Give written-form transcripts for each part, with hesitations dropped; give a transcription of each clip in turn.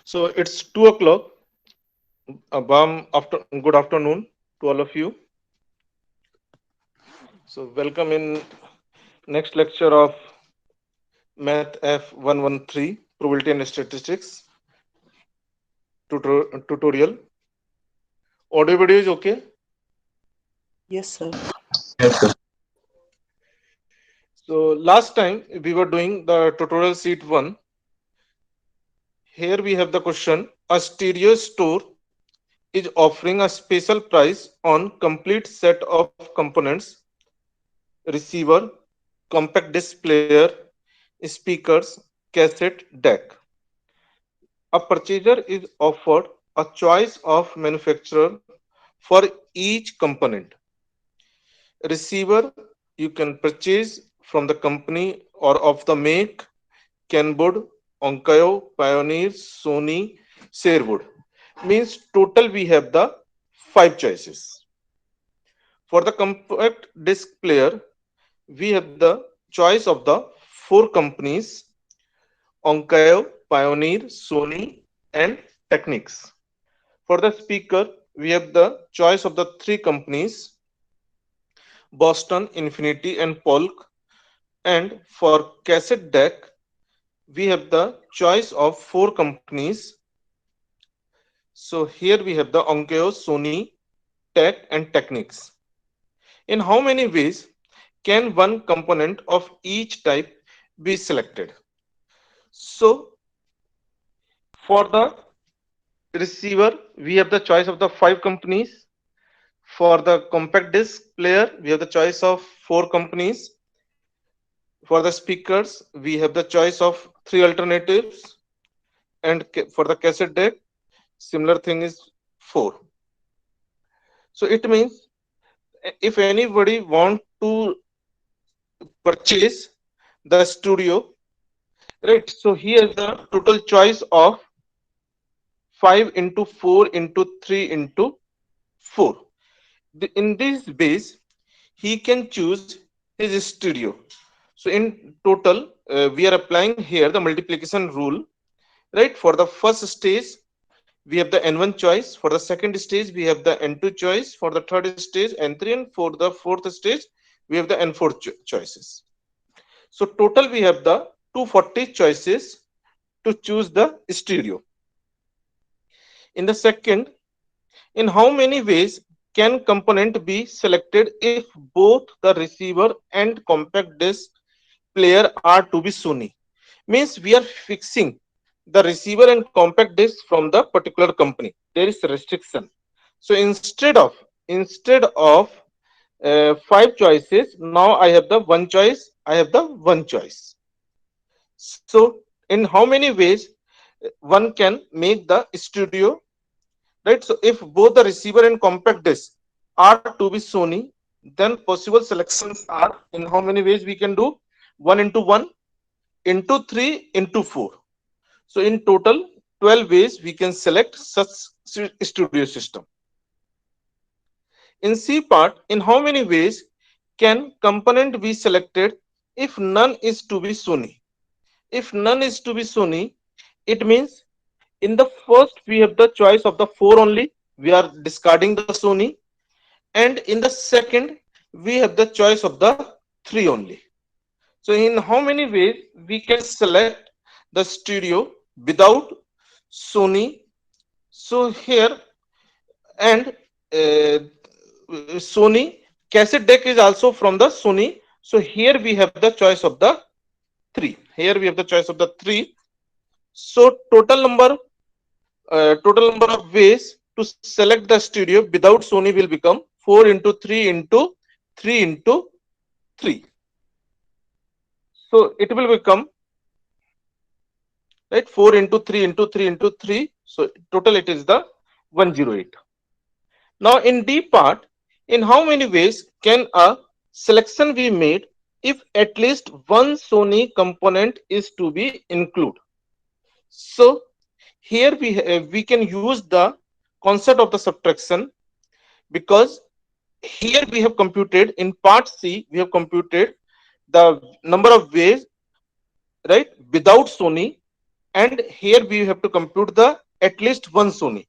So it's 2 o'clock. Good afternoon to all of you. So welcome in next lecture of Math F113 Probability and Statistics tutorial. Audio video is okay. Yes, sir. So last time we were doing the tutorial sheet 1. Here we have the question: a stereo store is offering a special price on complete set of components: receiver, compact disc player, speakers, cassette deck. A purchaser is offered a choice of manufacturer for each component. Receiver you can purchase from the company or of the make: Kenwood, Onkyo, Pioneer, Sony, Sherwood. Means total we have the five choices. For the compact disc player, we have the choice of the four companies: Onkyo, Pioneer, Sony, and Technics. For the speaker, we have the choice of the three companies: Boston, Infinity, and Polk. And for cassette deck, we have the choice of four companies. So here we have the Onkyo, Sony, Tech, and Technics. In how many ways can one component of each type be selected? So for the receiver, we have the choice of the five companies. For the compact disc player, we have the choice of four companies. For the speakers, we have the choice of three alternatives. And for the cassette deck, similar thing is four. So it means if anybody want to purchase the studio, right? So here is the total choice of 5 into 4 into 3 into 4. In this base, he can choose his studio. So in total, we are applying here the multiplication rule, right? For the first stage, we have the n1 choice. For the second stage, we have the n2 choice. For the third stage, n3, and for the fourth stage, we have the n4 choices. So total, we have the 240 choices to choose the stereo. In the second, in how many ways can component be selected if both the receiver and compact disc player are to be Sony? Means we are fixing the receiver and compact disc from the particular company. There is restriction. So instead of five choices, now I have the one choice. I have the one choice. So in how many ways one can make the studio, right? So if both the receiver and compact disc are to be Sony, then possible selections are in how many ways we can do: 1 into 1 into 3 into 4. So in total 12 ways we can select such studio system. In C part, in how many ways can component be selected if none is to be Sony? If none is to be Sony, it means in the first we have the choice of the 4 only, we are discarding the Sony. And in the second we have the choice of the 3 only. So in how many ways we can select the stereo without Sony? So here, and Sony cassette deck is also from the Sony. So here we have the choice of the 3. Here we have the choice of the 3. So total number of ways to select the stereo without Sony will become 4 into 3 into 3 into 3. So it will become, right, 4 into 3 into 3 into 3. So total it is the 108. Now in D part, in how many ways can a selection be made if at least one Sony component is to be included? So here we can use the concept of the subtraction, because here we have computed in part C, we have computed the number of ways, right, without Sony. and here we have to compute the at least one Sony.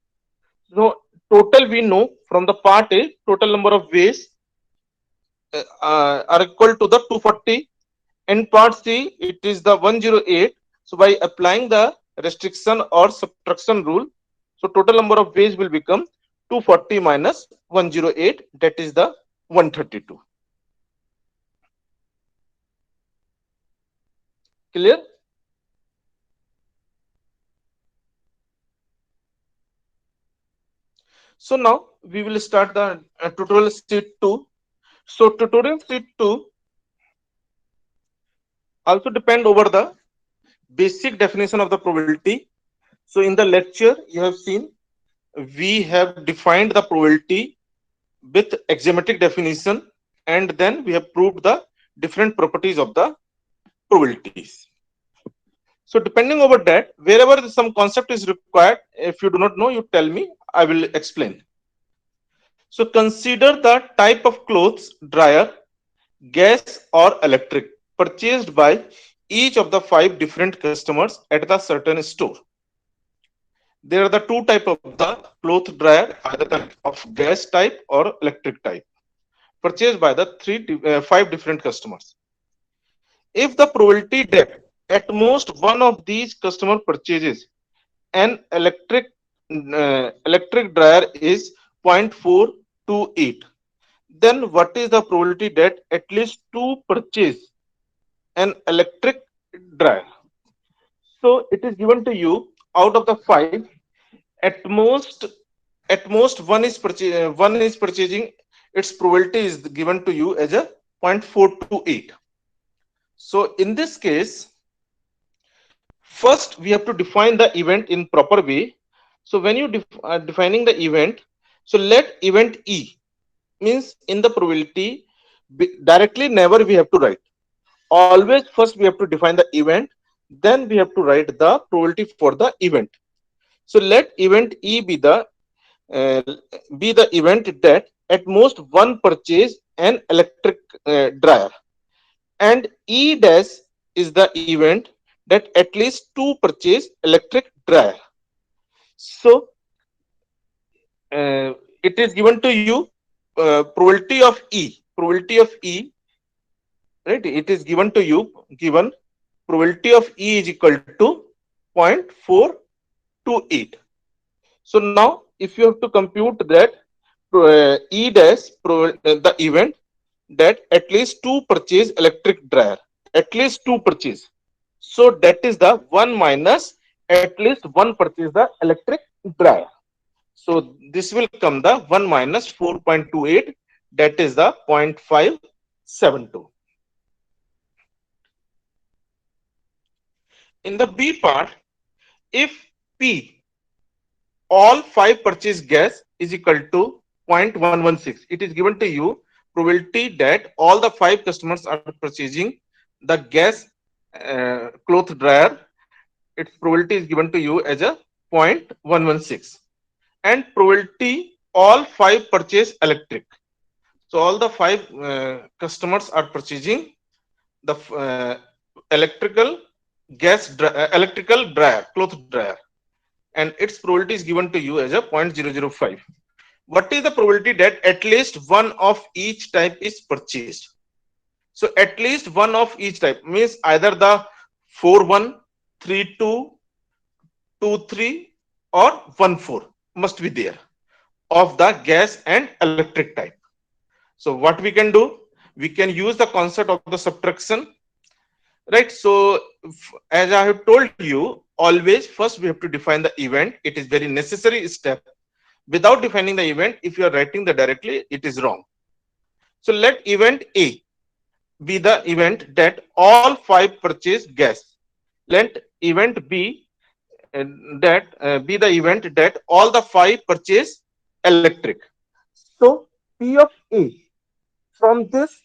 So total we know from the part A, total number of ways are equal to the 240. In part C, it is the 108. So by applying the restriction or subtraction rule, so total number of ways will become 240 minus 108, that is the 132. Clear? So now we will start the tutorial sheet 2. So tutorial sheet 2 also depend over the basic definition of the probability. So in the lecture you have seen we have defined the probability with axiomatic definition, and then we have proved the different properties of the probabilities. So depending over that, wherever some concept is required, if you do not know, you tell me, I will explain. So consider the type of clothes dryer, gas or electric purchased by each of the 5 different customers at the certain store. There are the two type of the cloth dryer, either the of gas type or electric type, purchased by the 5 different customers. If the probability that at most one of these customer purchases an electric dryer is 0.428, then what is the probability that at least two purchase an electric dryer? So it is given to you out of the 5, at most one is purchasing, its probability is given to you as a 0.428. So in this case, first we have to define the event in proper way. So when you are defining the event, so let event E means in the probability directly never we have to write. Always first we have to define the event, then we have to write the probability for the event. So let event E uh, be the event that at most one purchase an electric dryer, and E dash is the event that at least two purchase electric dryer. So it is given to you probability of E, right? It is given to you, given probability of E is equal to 0.428. So now if you have to compute that E dash the event that at least two purchase electric dryer, at least two purchase. So that is the 1 minus at least one purchase the electric dryer. So this will come the 1 minus 4.28, that is the 0.572. In the B part, if P all 5 purchase gas is equal to 0.116, it is given to you probability that all the 5 customers are purchasing the gas cloth dryer, its probability is given to you as a 0.116, and probability all 5 purchase electric. So all the 5 customers are purchasing the electrical electrical dryer, cloth dryer, and its probability is given to you as a 0.005. What is the probability that at least one of each type is purchased? So at least one of each type means either the 41, 32, 23 or 14 must be there of the gas and electric type. So what we can do? We can use the concept of the subtraction, right? So as I have told you, always first we have to define the event. It is very necessary step. Without defining the event, if you are writing the directly, it is wrong. So let event A be the event that all 5 purchase gas. Let event B that be the event that all the 5 purchase electric. So P of A, from this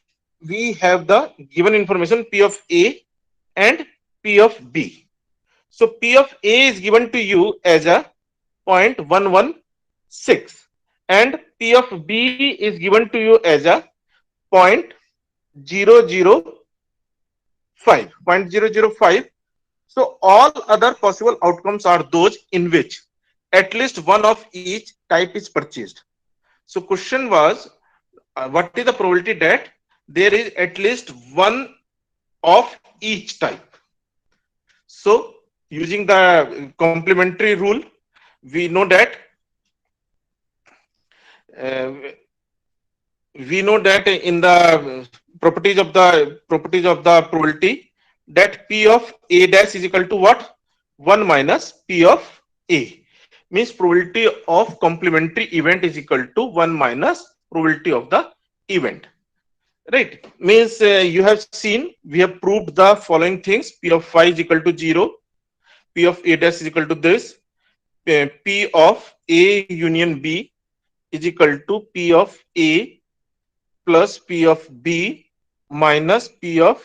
we have the given information P of A and P of B. So P of A is given to you as a 0.116, and P of B is given to you as a 0.005. So all other possible outcomes are those in which at least one of each type is purchased. So question was, what is the probability that there is at least one of each type? So using the complementary rule, we know that uh, in the properties of the probability that p of a dash is equal to what? 1 minus p of a, means probability of complementary event is equal to 1 minus probability of the event, right? Means you have seen we have proved the following things: p of phi is equal to 0, p of a dash is equal to this, p of a union b is equal to p of a plus P of B minus P of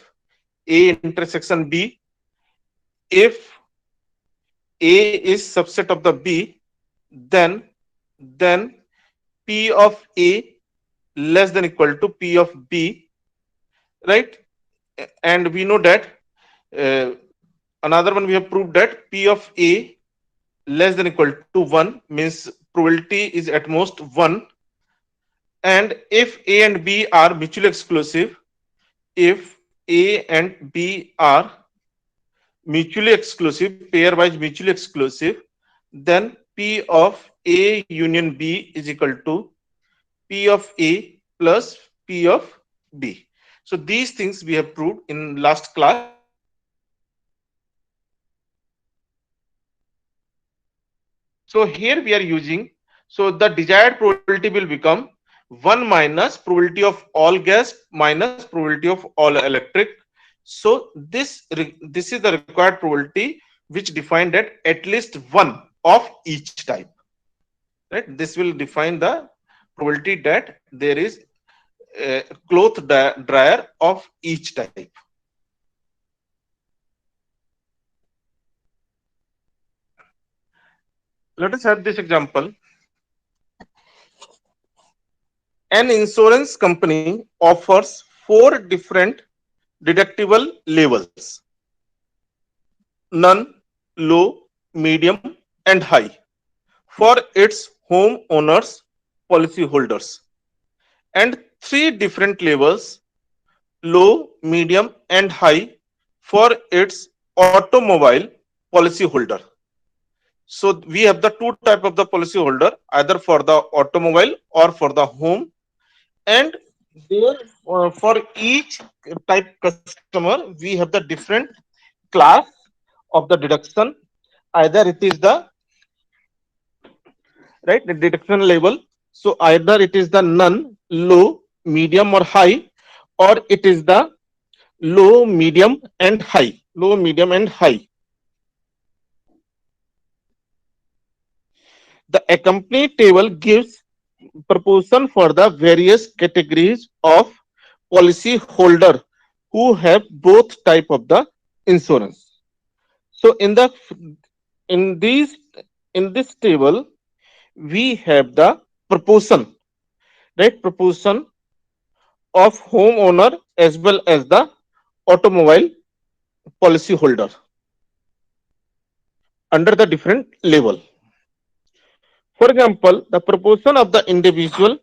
A intersection B if A is subset of the B, then then P of A less than equal to P of B, right? And we know that uh, another one we have proved that P of A less than equal to 1 means probability is at most 1. And if A and B are mutually exclusive, if A and B are mutually exclusive, pairwise mutually exclusive, then P of A union B is equal to P of A plus P of B. So these things we have proved in last class. So here we are using, so the desired probability will become 1 minus probability of all gas minus probability of all electric. So this is the required probability which defined that at least one of each type, right? This will define the probability that there is a cloth dryer of each type. Let us have this example. An insurance company offers four different deductible levels: none, low, medium, and high for its homeowners policyholders, and three different levels: low, medium, and high for its automobile policyholder. So we have the two type of the policyholder, either for the automobile or for the home, and there for each type customer we have the different class of the deduction. Either it is the right the deduction level, so either it is the none, low, medium, or high, or it is the low, medium, and high. Low, medium, and high. The accompanying table gives proportion for the various categories of policy holder who have both type of the insurance. So in these in this table we have the proportion, right? Proportion of homeowner as well as the automobile policy holder under the different level. For example, the proportion of the individual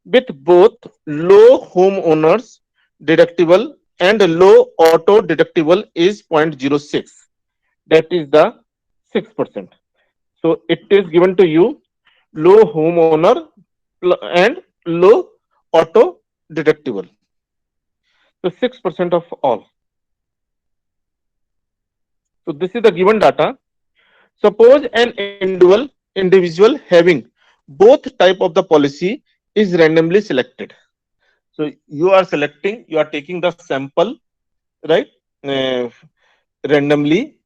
with both low homeowners deductible and low auto deductible is 0.06. That is the 6%. So it is given to you low homeowner and low auto deductible. So 6% of all. So this is the given data. Suppose an individual having both type of the policy is randomly selected. So you are selecting, you are taking the sample, right? Uh, Randomly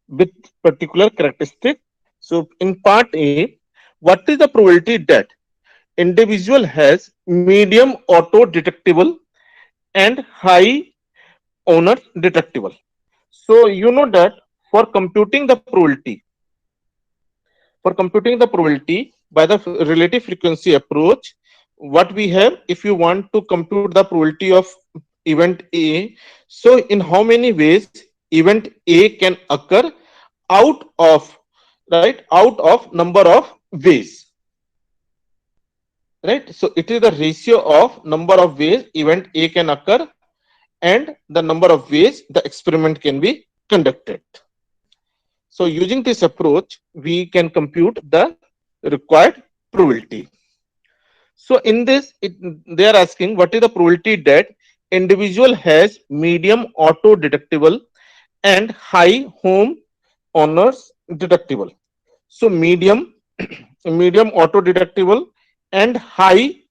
with particular characteristic. So in part A, what is the probability that individual has medium auto deductible and high owner deductible? So you know that for computing the probability, by the relative frequency approach, what we have, if you want to compute the probability of event A, so in how many ways event A can occur out of, right, out of number of ways, right? So it is the ratio of number of ways event A can occur and the number of ways the experiment can be conducted. So using this approach, we can compute the required probability. So in this, they are asking what is the probability that individual has medium auto deductible and high home owners deductible. So medium auto deductible and high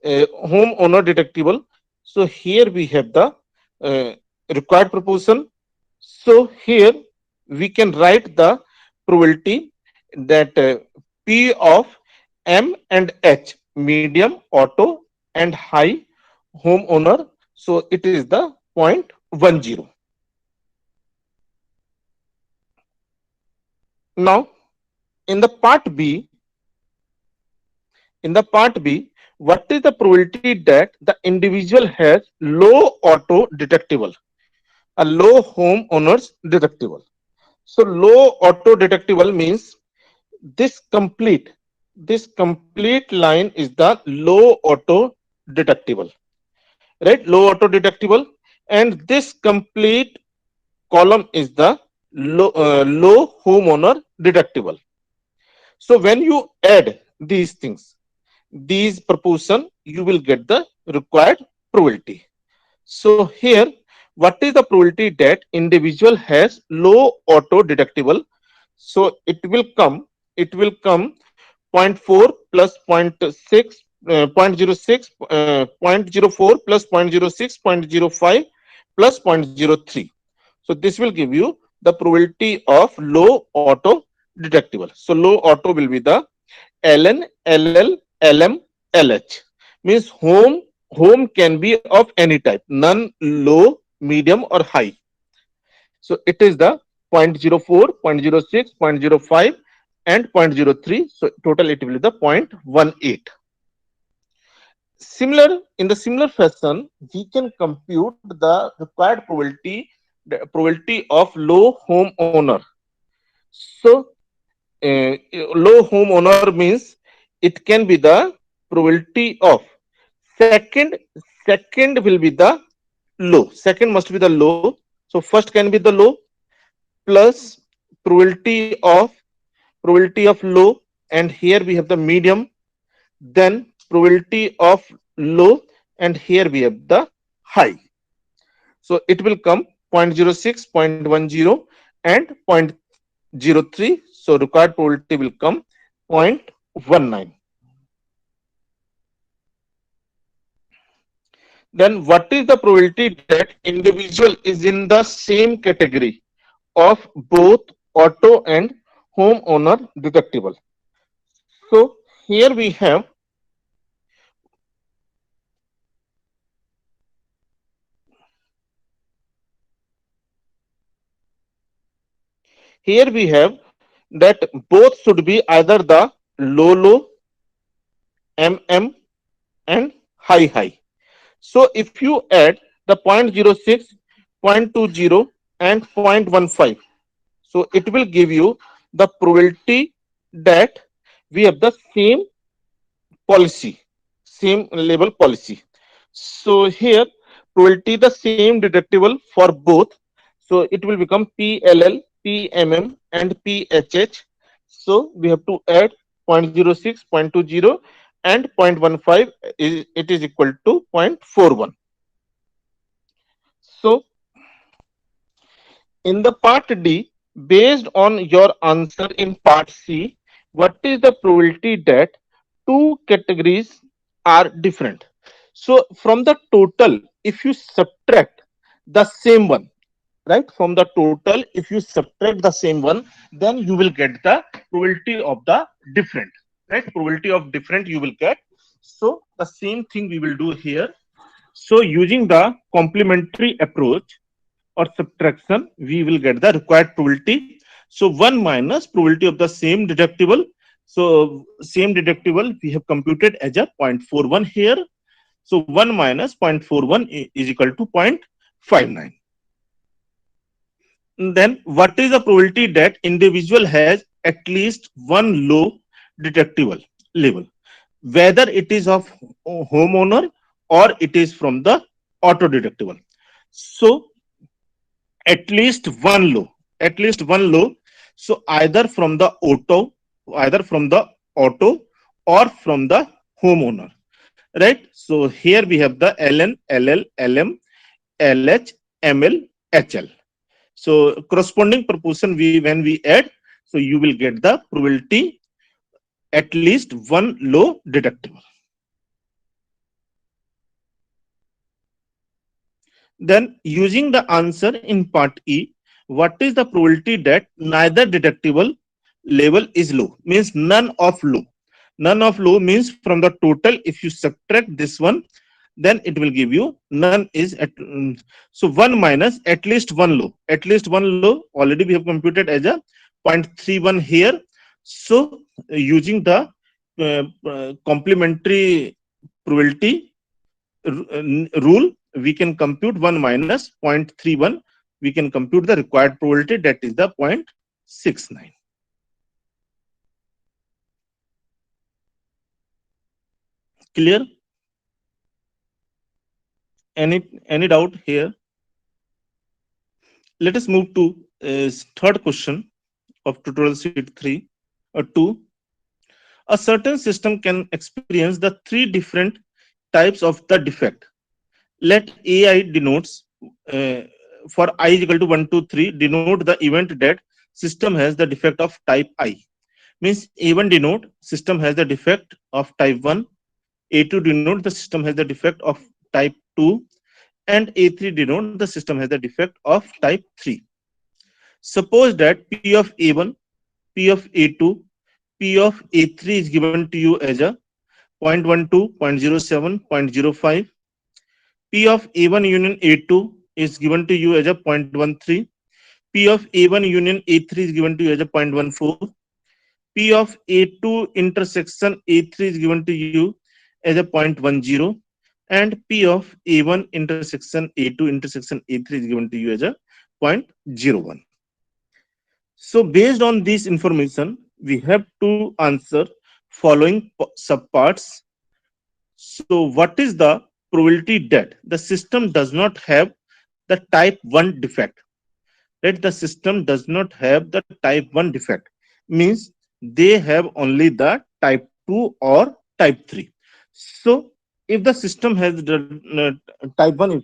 home owner deductible. So here we have the uh, required proportion. So here we can write the probability that P of M and H, medium auto and high homeowner. So it is the 0.10. Now in the part B, what is the probability that the individual has low auto deductible, a low homeowners deductible? So low auto deductible means this complete line is the low auto deductible, right? Low auto deductible, and this complete column is the low homeowner deductible. So when you add these things, these proportion, you will get the required probability. So here, what is the probability that individual has low auto deductible? So it will come zero point 0.4 plus zero point 0.6, 0.06, 0.04 plus 0.06, 0.05 plus 0.03. So this will give you the probability of low auto deductible. So low auto will be the ln, ll, lm, lh. Means home can be of any type, none, low, medium or high. So it is the 0.04, 0.06, 0.05 and 0.03. So total it will be the 0.18. In the similar fashion, we can compute the required probability, the probability of low homeowner. So low homeowner means it can be the probability of second will be the low. Second must be the low. So first can be the low plus probability of low, and here we have the medium, then probability of low, and here we have the high. So it will come 0.06, 0.10 and 0.03. So required probability will come 0.19. Then what is the probability that individual is in the same category of both auto and homeowner deductible? So here we have that both should be either the low mm and high. So if you add the 0.06, 0.20 and 0.15, so it will give you the probability that we have the same policy, same label policy. So here probability the same deductible for both. So it will become PLL, PMM and PHH. So we have to add 0.06, 0.20 and 0.15 it is equal to 0.41. So in the part D, based on your answer in part C, what is the probability that two categories are different? So from the total, if you subtract the same one, right? From the total, if you subtract the same one, then you will get the probability of the different, right? Probability of different you will get. So the same thing we will do here. So using the complementary approach or subtraction, we will get the required probability. So 1 minus probability of the same deductible. So same deductible we have computed as a 0.41 here. So 1 minus 0.41 is equal to 0.59. Then what is the probability that individual has at least one low detectable level, whether it is of homeowner or it is from the auto detectable? So at least one low, at least one low. So either from the auto or from the homeowner, right? So here we have the LN, LL, LM, LH, ML, HL. So corresponding proportion we when we add, so you will get the probability at least one low detectable. Then using the answer in part E, what is the probability that neither detectable level is low? Means none of low. None of low means from the total, if you subtract this one, then it will give you none is at. So 1 minus at least one low. At least one low already we have computed as a 0.31 here. So using the complementary probability rule, we can compute 1 minus 0.31. We can compute the required probability, that is the 0.69. Clear? Any doubt here? Let us move to third question of tutorial sheet 3 or 2. A certain system can experience the three different types of the defect. Let AI denotes for I is equal to 1, 2, 3 denote the event that system has the defect of type I. Means A1 denote system has the defect of type 1, A2 denote the system has the defect of type 2, and A3 denote the system has the defect of type 3. Suppose that P of A1, P of A2, P of A3 is given to you as a 0.12, 0.07, 0.05. P of A1 union A2 is given to you as a 0.13. P of A1 union A3 is given to you as a 0.14. P of A2 intersection A3 is given to you as a 0.10, and P of A1 intersection A2 intersection A3 is given to you as a 0.01. So based on this information, we have to answer following subparts. So what is the probability that the system does not have the type 1 defect? Right, the system does not have the type 1 defect, means they have only the type 2 or type 3. So if the system has the type 1,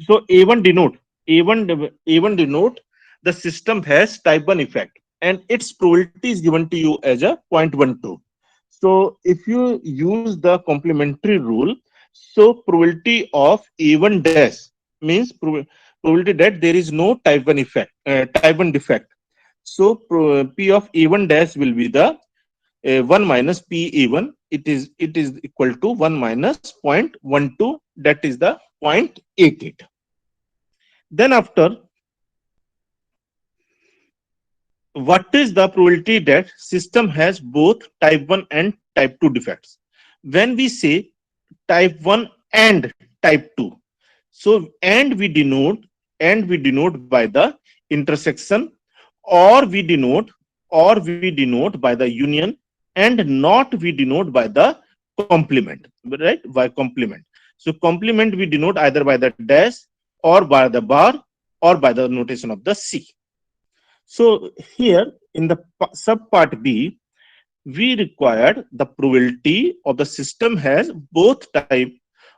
so A1 denote A1 denote the system has type 1 effect, and its probability is given to you as a 0.12. So if you use the complementary rule, so probability of A1 dash means probability that there is no type 1 effect, type 1 defect. So P of A1 dash will be the 1 minus P A1. It is equal to 1 minus 0.12, that is the 0.88. Then after, what is the probability that system has both type 1 and type 2 defects? When we say type 1 and type 2, so and we denote by the intersection, or we denote by the union, and not we denote by the complement, right? By complement. So complement we denote either by the dash or by the bar or by the notation of the C. So here in the subpart B, we required the probability of the system has both type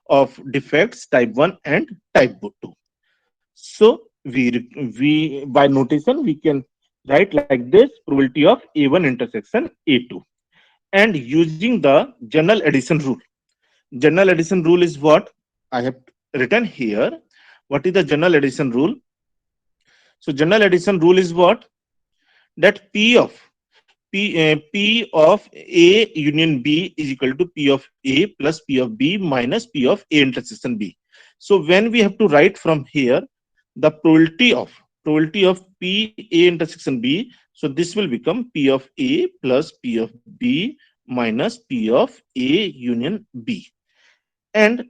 of defects, type 1 and type 2. So we by notation we can write like this: probability of A1 intersection A2. And using the general addition rule. General addition rule is what I have written here. What is the general addition rule? So general addition rule is what? That P of A union B is equal to P of A plus P of B minus P of A intersection B. So when we have to write from here the probability of P A intersection B, so this will become P of A plus P of B minus P of A union B. And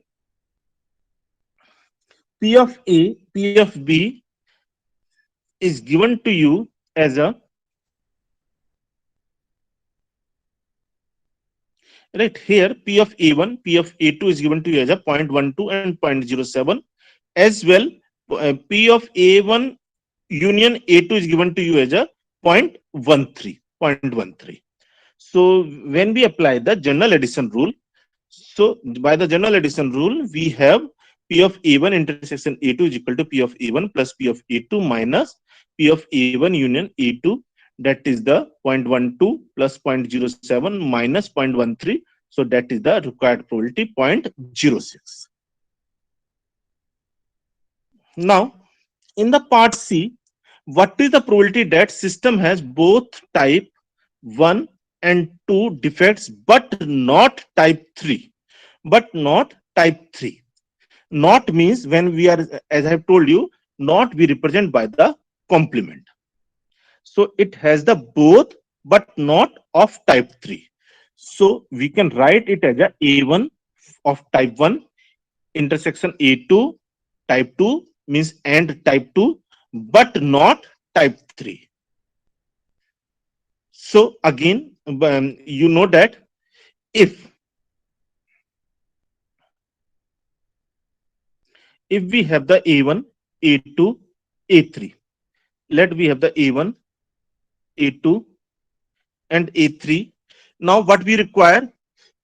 P of A, P of B is given to you as a, right here, P of A1, P of A2 is given to you as a 0.12 and 0.07. As well, P of A1 union A2 is given to you as a 0.13. So when we apply the general addition rule, so by the general addition rule, we have P of A1 intersection A2 is equal to P of A1 plus P of A2 minus P of A1 union A2. That is the 0.12 plus 0.07 minus 0.13. So that is the required probability 0.06. Now, in the part C, what is the probability that system has both type 1 and 2 defects but not type 3? But not type 3. Not means when we are, as I have told you, not we represent by the complement. So it has the both but not of type 3. So we can write it as a A1 of type 1 intersection A2 type 2 means and type 2 but not type 3. So again, you know that if we have the A1, A2, A3, let we have the A1, A2 and A3. Now what we require,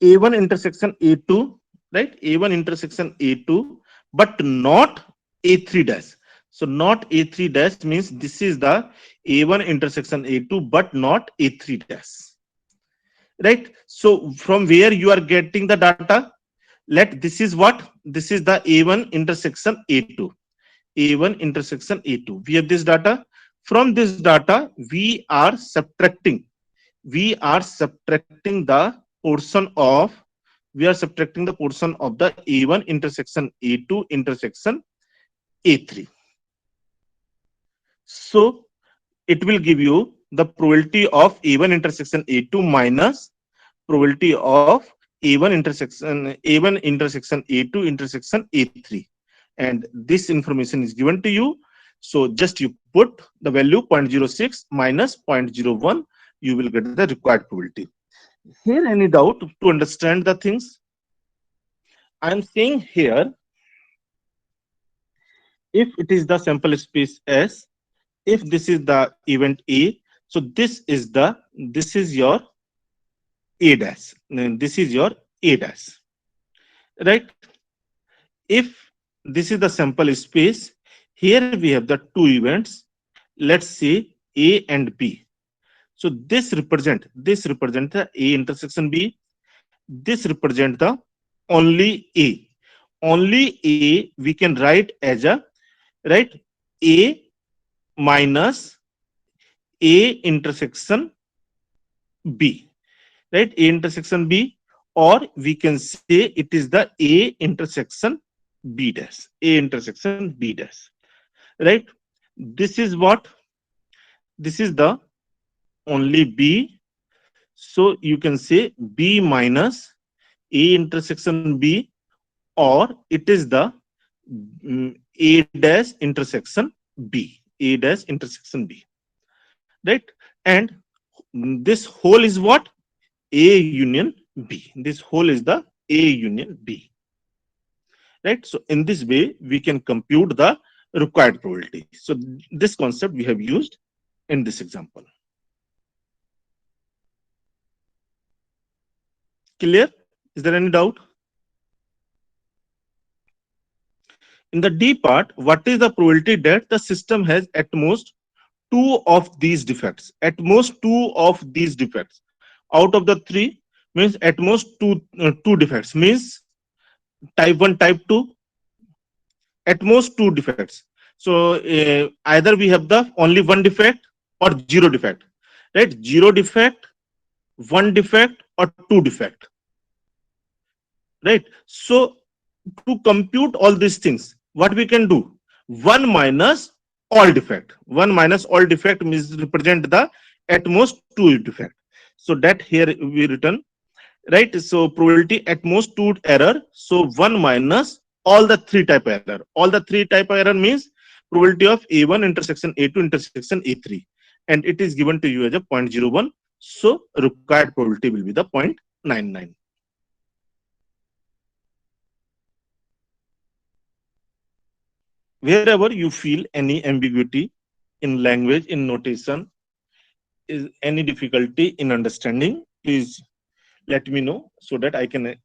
A1 intersection A2, right? A1 intersection A2 but not A3 dash. So not A3 dash means this is the A1 intersection A2 but not A3 dash, right? So from where you are getting the data, let this is what, this is the A1 intersection A2, A1 intersection A2. We have this data. From this data we are subtracting the portion of, we are subtracting the portion of the A1 intersection A2 intersection A3. So it will give you the probability of A1 intersection A2 minus probability of A1 intersection A2 intersection A3, and this information is given to you. So just you put the value 0.06 minus 0.01, you will get the required probability. Here any doubt to understand the things? I am saying here, if it is the sample space S, if this is the event A, so this is your A dash, and this is your A dash, right? If this is the sample space, here we have the two events, let's say A and B. So this represent the A intersection B, this represent the only A. Only A we can write as a, right, A minus A intersection B, right? A intersection B, or we can say it is the A intersection B dash, A intersection B dash, right? This is what, this is the only B. So you can say B minus A intersection B, or it is the A dash intersection B, A dash intersection B, right? And this whole is what? A union B. This whole is the A union B, right? So in this way, we can compute the required probability. So this concept we have used in this example. Clear? Is there any doubt? In the D part, what is the probability that the system has at most two of these defects? At most two of these defects. Out of the three means at most two defects means type 1, type 2, at most two defects. So either we have the only one defect or zero defect, right? Zero defect, one defect, or two defect, right? So to compute all these things, what we can do? One minus all defect. One minus all defect means represent the at most two defect. So that here we written, right? So probability at most two error. So one minus all the three type error. All the three type error means probability of A1 intersection A2 intersection A3, and it is given to you as a 0.01. So required probability will be the 0.99. Wherever you feel any ambiguity in language, in notation, is any difficulty in understanding, please let me know so that I can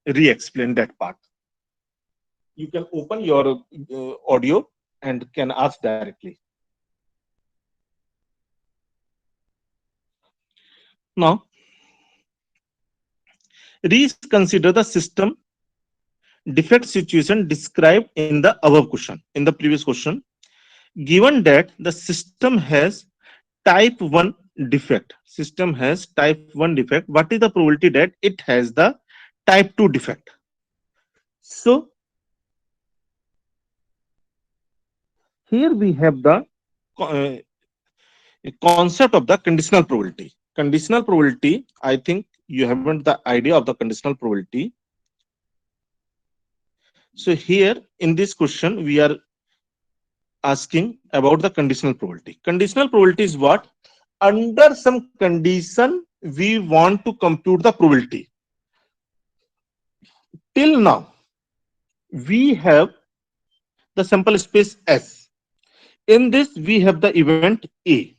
re-explain that part. You can open your audio and can ask directly. Now, reconsider the system defect situation described in the above question, in the previous question. Given that the system has type 1 defect, what is the probability that it has the type 2 defect? So here we have the concept of the conditional probability. Conditional probability, I think you haven't the idea of the conditional probability. So here in this question, we are asking about the conditional probability. Conditional probability is what? Under some condition, we want to compute the probability. Till now, we have the sample space S. In this, we have the event A.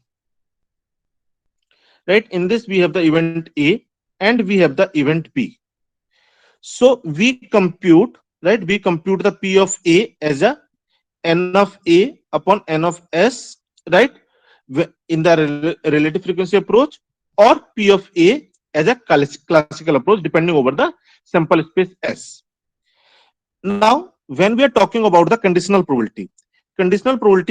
Right? In this, we have the event A and we have the event B. So we compute, right? We compute the P of A as a N of A upon N of S, right? In the relative frequency approach, or P of A as a classical approach, depending over the sample space S. Now, when we are talking about the conditional probability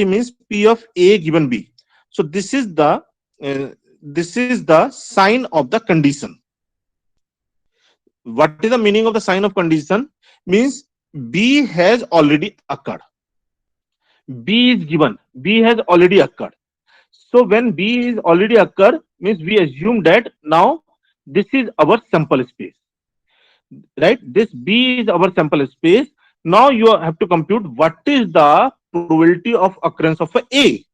means P of A given B. So this is the sign of the condition. What is the meaning of the sign of condition? Means B has already occurred. B is given. B has already occurred. So when B is already occurred, means we assume that now this is our sample space. Right? This B is our sample space. Now you have to compute what is the probability of occurrence of A.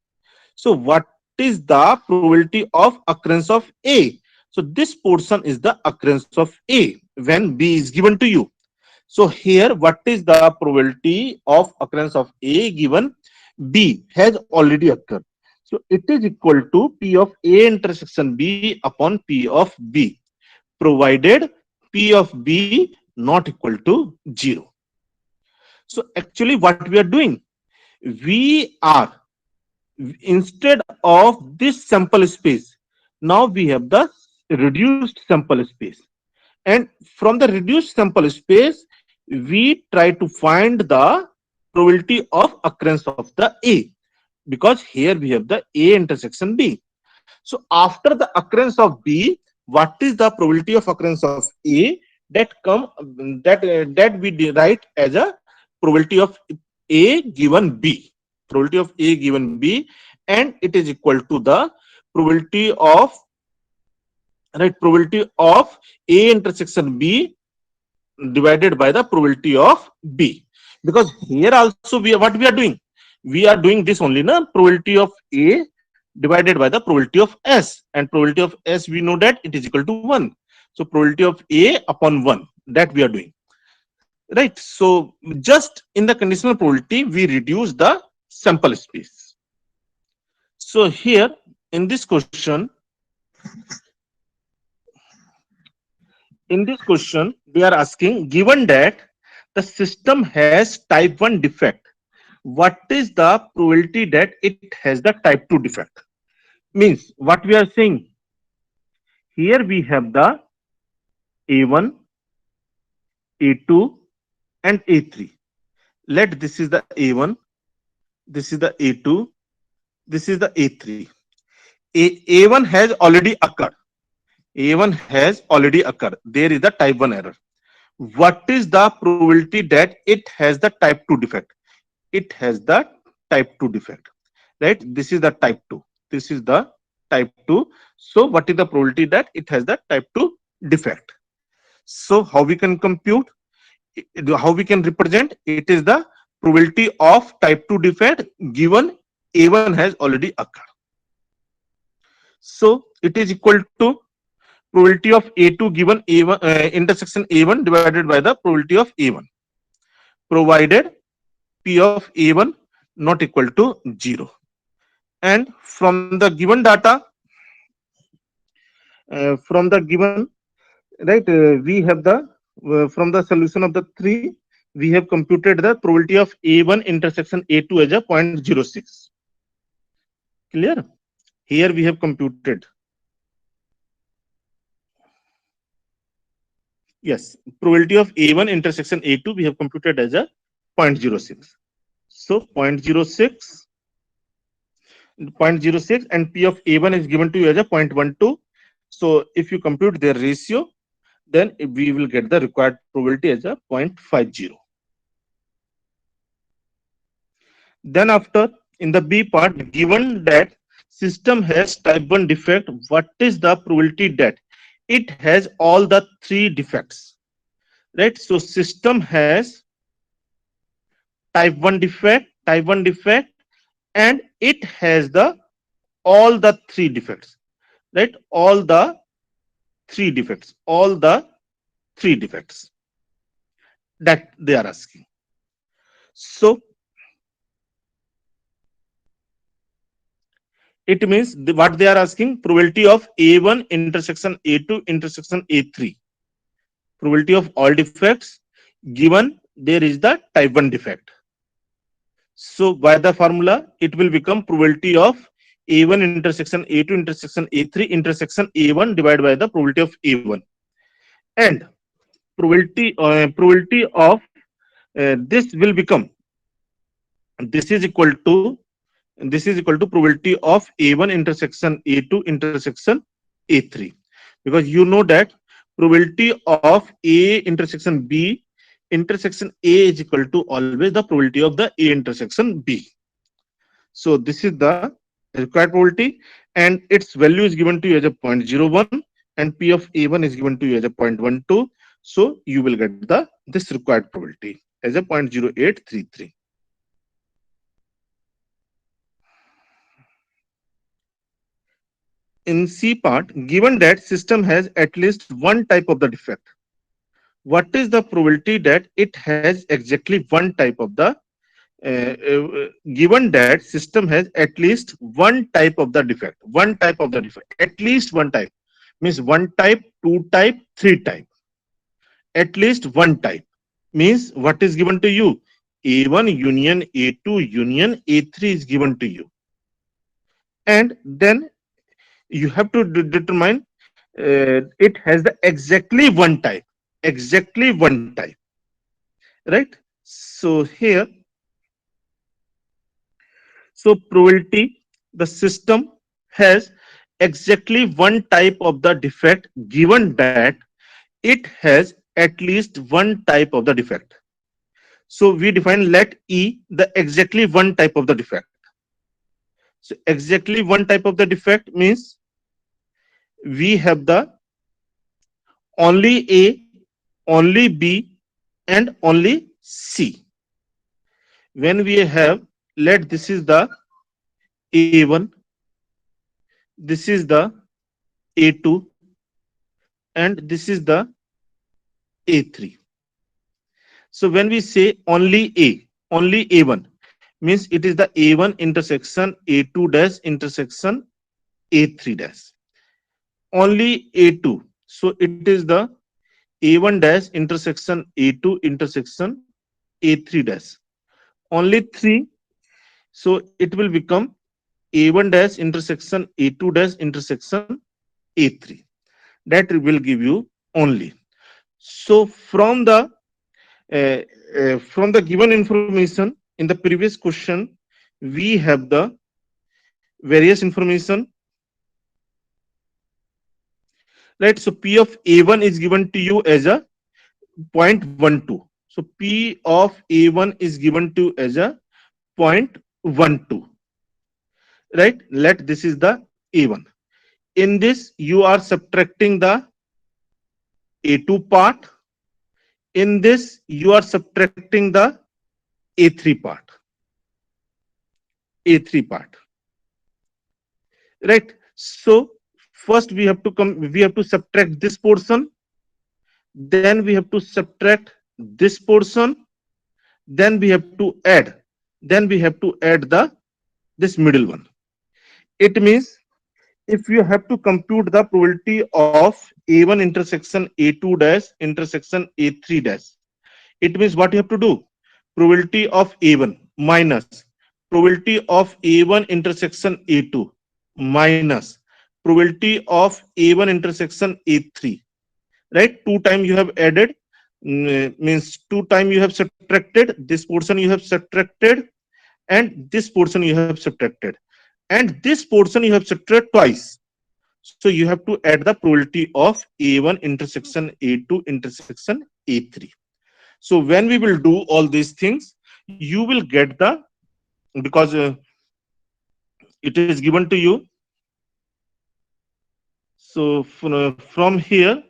So what is the probability of occurrence of A? So this portion is the occurrence of A when B is given to you. So here, what is the probability of occurrence of A given B has already occurred. So it is equal to P of A intersection B upon P of B, provided P of B not equal to 0. So actually what we are doing, we are, instead of this sample space, now we have the reduced sample space. And from the reduced sample space, we try to find the probability of occurrence of the A, because here we have the A intersection B. So after the occurrence of B, what is the probability of occurrence of A? That we write as a probability of A given B, probability of A given B, and it is equal to the probability of A intersection B divided by the probability of B. Because here also what we are doing? We are doing this only, na, probability of A divided by the probability of S, and probability of S we know that it is equal to 1. So probability of A upon 1, that we are doing. Right? So just in the conditional probability, we reduce the sample space. So here in this question, we are asking, given that the system has type 1 defect, what is the probability that it has the type 2 defect? Means what we are saying, here we have the A1, A2 and A3. Let this is the A1, this is the A2, this is the A3. A1 has already occurred. A1 has already occurred. There is the type 1 error. What is the probability that it has the type 2 defect? It has the type 2 defect. Right? This is the type 2. This is the type 2. So what is the probability that it has the type 2 defect? So how we can compute? How we can represent? It is the probability of type 2 defect given A1 has already occurred. So it is equal to probability of A2 given A1 intersection A1 divided by the probability of A1, provided P of A1 not equal to 0. And from the given data, from the given, right, we have the from the solution of the 3, we have computed the probability of A1 intersection A2 as a 0.06. Clear? Here we have computed. Yes, probability of A1 intersection A2 we have computed as a 0.06. So 0.06, 0.06, and P of A1 is given to you as a 0.12. So if you compute their ratio, then we will get the required probability as a 0.50. Then after, in the B part, given that system has type 1 defect, what is the probability that it has all the 3 defects, right? So system has type 1 defect, and it has the all the 3 defects, right? All the 3 defects that they are asking. So it means what they are asking, probability of A1 intersection A2 intersection A3, probability of all defects given there is the type 1 defect. So by the formula, it will become probability of A1 intersection A2 intersection A3 intersection A1 divided by the probability of A1, and probability of this will become, this is equal to probability of A1 intersection A2 intersection A3, because you know that probability of A intersection B intersection A is equal to always the probability of the A intersection B. So this is the required probability, and its value is given to you as a 0.01, and P of A1 is given to you as a 0.12. So you will get the this required probability as a 0.0833. In C part, given that system has at least one type of the defect, what is the probability that it has exactly one type of the given that system has at least one type of the defect, at least one type means one type, two type, three type. At least one type means what is given to you? A1 union A2 union A3 is given to you, and then you have to determine it has the exactly one type, right? So here, so probability the system has exactly one type of the defect given that it has at least one type of the defect. So we define let E the exactly one type of the defect. So exactly one type of the defect means we have the only A, only B, and only C. When we have, let this is the A1, this is the A2, and this is the A3. So when we say only A, only A1 means it is the A1 intersection A2 dash intersection A3 dash. Only A2. So it is the A1 dash intersection A2 intersection A3 dash. Only 3. So it will become A1 dash intersection A2 dash intersection A3. That will give you only. So from the given information in the previous question, we have the various information, right? So P of A1 is given to you as a 0.12. So P of A1 is given to as a 0.12, right? Let this is the A1. In this, you are subtracting the A2 part. In this, you are subtracting the A3 part. A3 part. Right. So first we have to subtract this portion, then we have to subtract this portion, then we have to add, the this middle one. It means if you have to compute the probability of A1 intersection A2 dash intersection A3 dash, it means what you have to do? Probability of A1 minus probability of A1 intersection A2 minus probability of A1 intersection A3. Right? Two times you have added, means two times you have subtracted, this portion you have subtracted, and this portion you have subtracted, and this portion you have subtracted twice. So you have to add the probability of A1 intersection A2 intersection A3. So when we will do all these things, you will get the, because it is given to you. So from here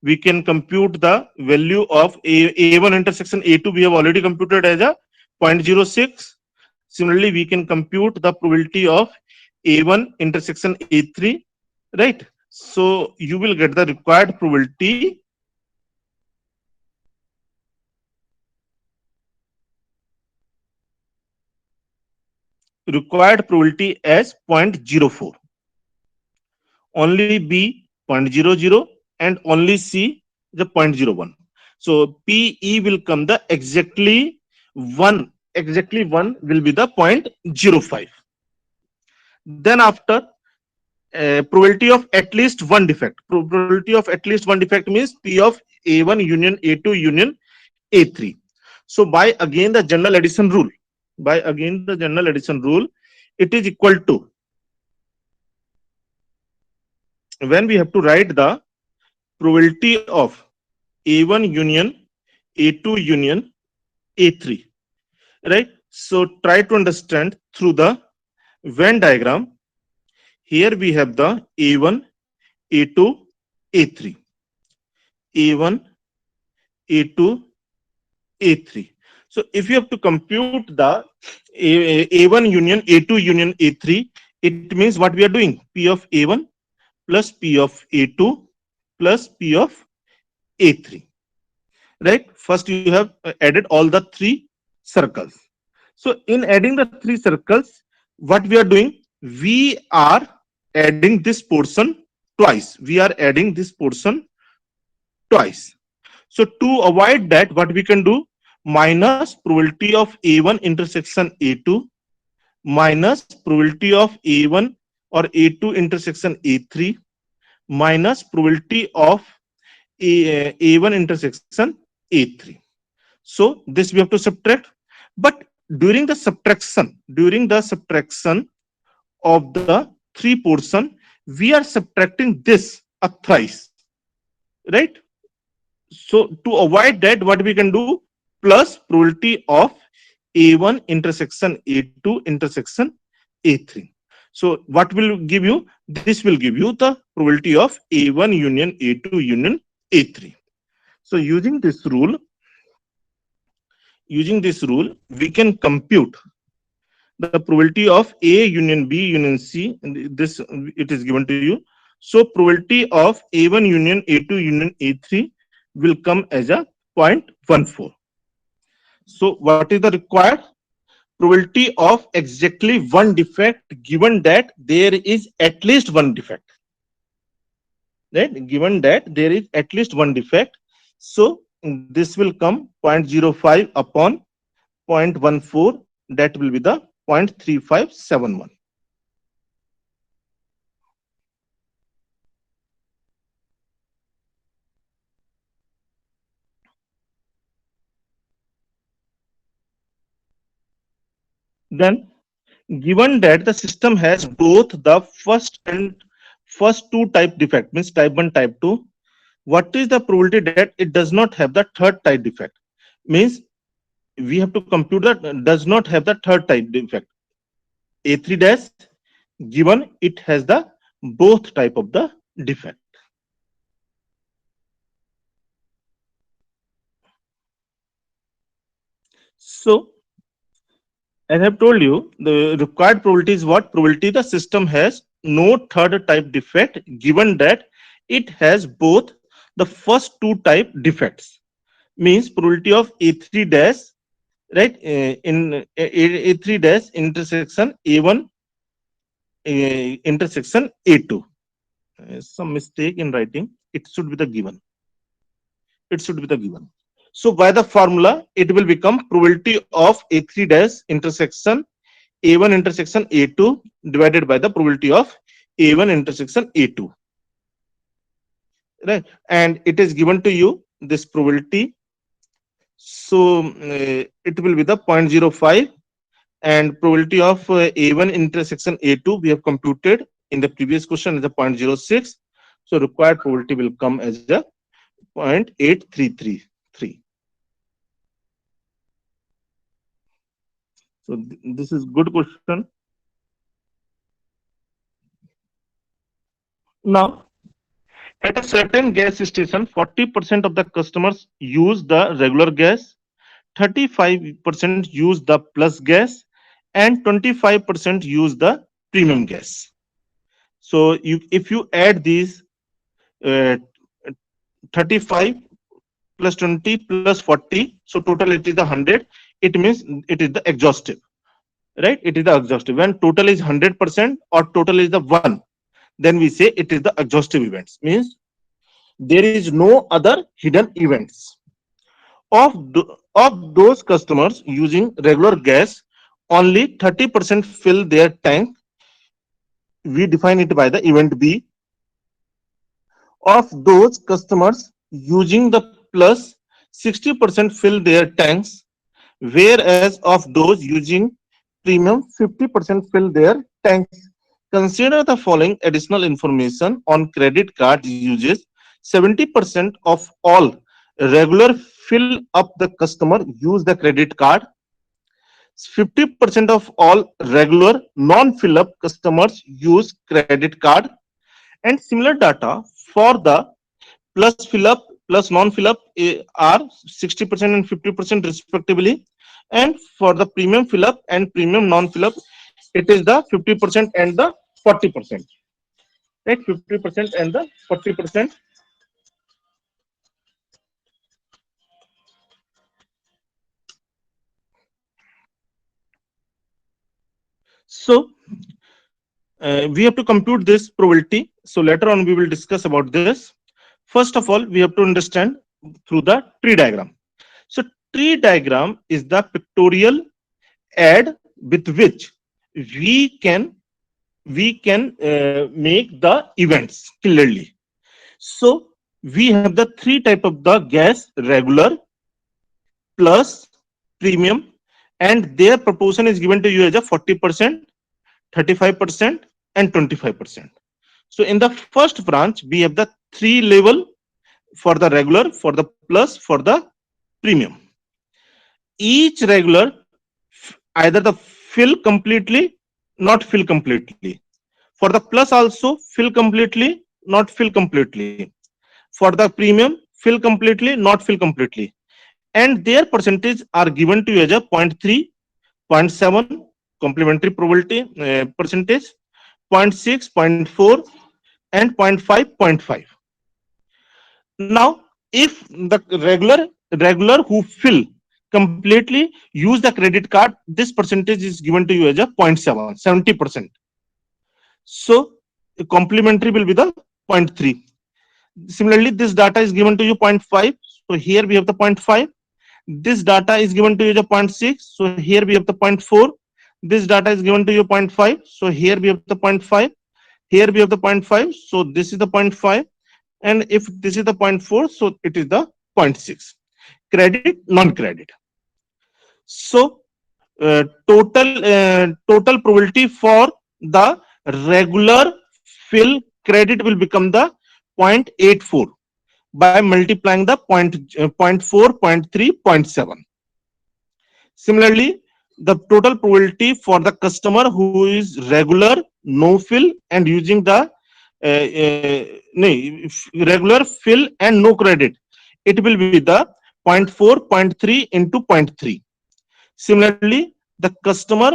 we can compute the value of A1 intersection A2. We have already computed as a 0.06. Similarly, we can compute the probability of A1 intersection A3, right? So you will get the required probability as 0.04. Only B 0.00 and only C the 0.01. So PE will come the exactly one will be the 0.05. Then after probability of at least one defect. Probability of at least one defect means P of A1 union A2 union A3. So by again the general addition rule, it is equal to, when we have to write the probability of A1 union A2 union A3, right? So try to understand through the Venn diagram. Here we have the A1 A2 A3, A1 A2 A3. So if you have to compute the A1 union A2 union A3, it means what we are doing? P of A1 plus P of A2 plus P of A3. Right? First you have added all the three circles. So in adding the three circles, what we are doing? We are adding this portion twice. So to avoid that, what we can do? Minus probability of A1 intersection A2 minus probability of A1 or A2 intersection A3 minus probability of A1 intersection A3. So this we have to subtract. But during the subtraction of the three portion, we are subtracting this thrice, right? So to avoid that, what we can do? Plus probability of A1 intersection A2 intersection A3. So what will give you? This will give you the probability of A1 union A2 union A3. So using this rule, we can compute the probability of A union B union C. And this it is given to you. So probability of A1 union A2 union A3 will come as a 0.14. So what is the required? Probability of exactly one defect, given that there is at least one defect. Right? Given that there is at least one defect. So this will come 0.05 upon 0.14. That will be the 0.3571. Then, given that the system has both the first two type defect, means type 1, type 2, what is the probability that it does not have the third type defect? Means we have to compute that does not have the third type defect. A3 dash, given it has the both type of the defect. So As I've told you, the required probability is what? Probability the system has no third type defect given that it has both the first two type defects. Means probability of A3 dash, right? In A3 dash intersection A1 intersection A2. Some mistake in writing. It should be the given. It should be the given. So by the formula, it will become probability of A3 dash intersection A1 intersection A2 divided by the probability of A1 intersection A2. Right? And it is given to you this probability. So it will be the 0.05, and probability of A1 intersection A2 we have computed in the previous question is a 0.06. So required probability will come as a 0.8333. So this is good question. Now, at a certain gas station, 40% of the customers use the regular gas, 35% use the plus gas, and 25% use the premium gas. So if you add these uh, 35 plus 20 plus 40, so total it is the 100. It means it is the exhaustive, right? It is the exhaustive. When total is 100% or total is the 1, then we say it is the exhaustive events. Means there is no other hidden events. Of those customers using regular gas, only 30% fill their tank. We define it by the event B. Of those customers using the plus, 60% fill their tanks, whereas of those using premium, 50% fill their tanks. Consider the following additional information on credit card uses. 70% of all regular fill up the customer use the credit card. 50% of all regular non-fill up customers use credit card. And similar data for the plus fill up plus non-fill up are 60% and 50% respectively. And for the premium fill up and premium non-fill up, it is the 50% and the 40%. Right, 50% and the 40%. So we have to compute this probability. So later on we will discuss about this. First of all, we have to understand through the tree diagram. So tree diagram is the pictorial aid with which we can make the events clearly. So we have the three type of the gas: regular, plus, premium, and their proportion is given to you as a 40%, 35%, and 25%. So in the first branch, we have the three level for the regular, for the plus, for the premium. Each regular either the fill completely, not fill completely. For the plus also fill completely, not fill completely. For the premium, fill completely, not fill completely. And their percentage are given to you as a 0.3, 0.7 complementary probability percentage, 0.6, 0.4, and 0.5, 0.5. Now, if the regular who fill completely use the credit card, this percentage is given to you as a 0.7, 70%. So complementary will be the 0.3. Similarly, this data is given to you 0.5. So here we have the 0.5. This data is given to you as a 0.6. So here we have the 0.4. This data is given to you 0.5. So here we have the 0.5. Here we have the 0.5. So this is the 0.5. And if this is the 0.4, so it is the 0.6. Credit, non-credit. So total probability for the regular fill credit will become the 0.84 by multiplying the 0.4, 0.3, 0.7. Similarly, the total probability for the customer who is regular, no fill, and using the regular fill and no credit, it will be the 0.4, 0.3 into 0.3. Similarly, The customer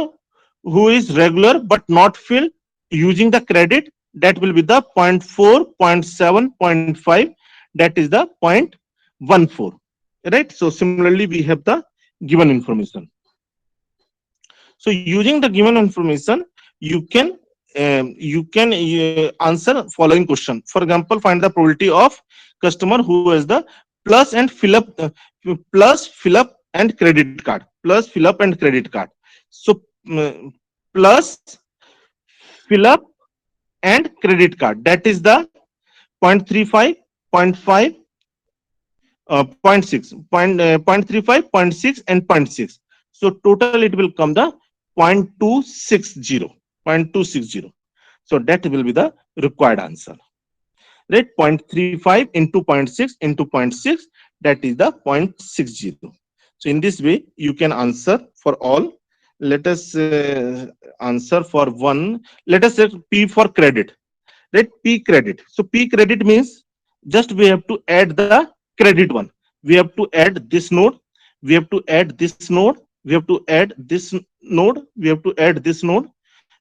who is regular but not filled using the credit, that will be the 0.4, 0.7, 0.5, that is the 0.14, right? So similarly we have the given information. So using the given information, you can answer following question. For example, find the probability of customer who has the plus and fill up plus fill up and credit card, plus fill up and credit card. So plus fill up and credit card, that is the 0.35, 0.5, 0.6, 0.35, 0.6 and zero point 0.6. So total it will come the 0.260, 0.260. So that will be the required answer, right? 0.35 into zero point 0.6 into zero point 0.6, that is the 0.60. So in this way you can answer for all. Let us answer for one. Let us say P for credit, right? P credit. So P credit means just we have to add the credit one. We have to add this node, we have to add this node, we have to add this node, we have to add this node,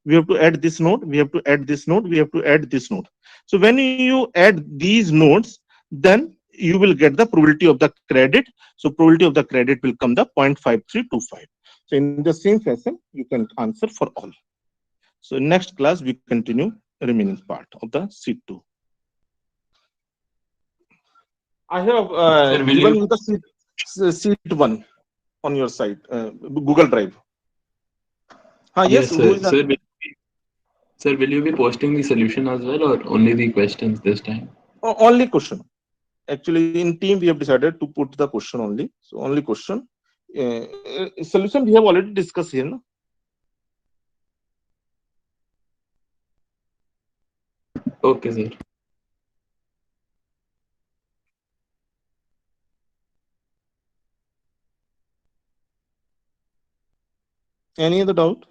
we have to add this node, we have to add this node, we have to add this node. So when you add these nodes, then you will get the probability of the credit. So probability of the credit will come the 0.5325. So in the same fashion you can answer for all. So next class we continue remaining part of the sheet 2. I have Sir, will given you? you the sheet 1 on your site, Google Drive. Yes, Yes, who sir. is asking? Sir, will you be posting the solution as well, or only the questions this time? Only question. Actually, in team we have decided to put the question only. So only question. Solution we have already discussed here. No? Okay, sir. Any other doubt?